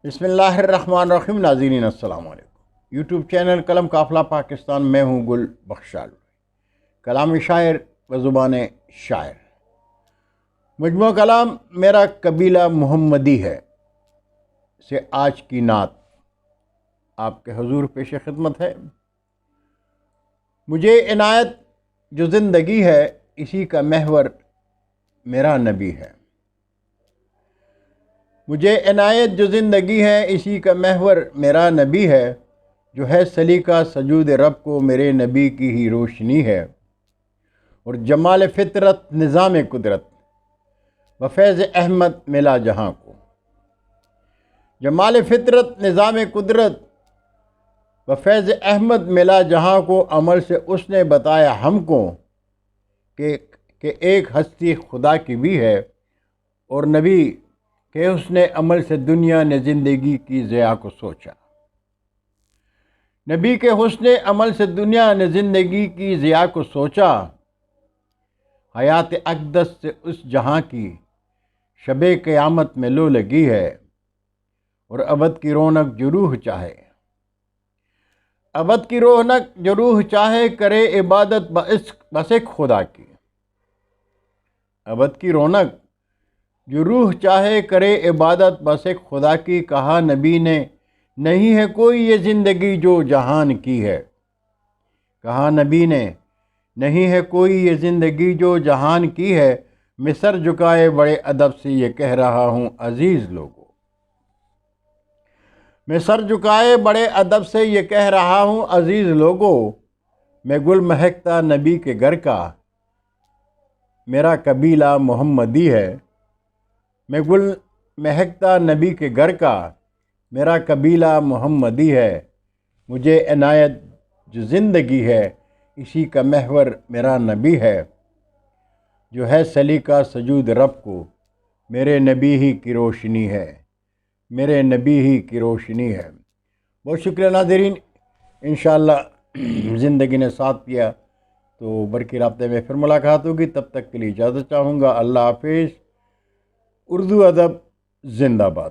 بسم اللہ الرحمن الرحیم۔ ناظرین السلام علیکم۔ یوٹیوب چینل قلم قافلہ پاکستان میں ہوں گل بخشال، کلام شاعر و زبان شاعر۔ مجموعہ کلام میرا قبیلہ محمدی ہے سے آج کی نعت آپ کے حضور پیش خدمت ہے۔ مجھے عنایت جو زندگی ہے، اسی کا محور میرا نبی ہے۔ مجھے عنایت جو زندگی ہے، اسی کا محور میرا نبی ہے۔ جو ہے سلیقہ سجود رب کو، میرے نبی کی ہی روشنی ہے۔ اور جمال فطرت نظام قدرت و فیض احمد ملا جہاں کو۔ جمال فطرت نظام قدرت و فیض احمد ملا جہاں کو، عمل سے اس نے بتایا ہم کو کہ ایک ہستی خدا کی بھی ہے، اور نبی کہ اس نے عمل سے دنیا نے زندگی کی ضیاء کو سوچا۔ نبی کے حسن عمل سے دنیا نے زندگی کی ضیاء کو سوچا۔ حیات اقدس سے اس جہاں کی شب قیامت میں لو لگی ہے، اور ابد کی رونق جو روح چاہے، ابد کی رونق جو روح چاہے، کرے عبادت بس ایک خدا کی۔ ابد کی رونق جو روح چاہے، کرے عبادت بس ایک خدا کی۔ کہا نبی نے نہیں ہے کوئی یہ زندگی جو جہان کی ہے۔ کہا نبی نے نہیں ہے کوئی یہ زندگی جو جہان کی ہے۔ میں سر جھکائے بڑے ادب سے یہ کہہ رہا ہوں عزیز لوگوں، میں سر جھکائے بڑے ادب سے یہ کہہ رہا ہوں عزیز لوگوں۔ میں گل مہکتا نبی کے گھر کا، میرا قبیلہ محمدی ہے۔ میں گل مہکتا نبی کے گھر کا، میرا قبیلہ محمدی ہے۔ مجھے عنایت جو زندگی ہے، اسی کا محور میرا نبی ہے۔ جو ہے سلیقہ سجود رب کو، میرے نبی ہی کی روشنی ہے، میرے نبی ہی کی روشنی ہے۔ بہت شکریہ ناظرین۔ انشاءاللہ زندگی نے ساتھ دیا تو برقی رابطے میں پھر ملاقات ہوگی۔ تب تک کے لیے اجازت چاہوں گا۔ اللہ حافظ۔ اردو ادب زندہ باد۔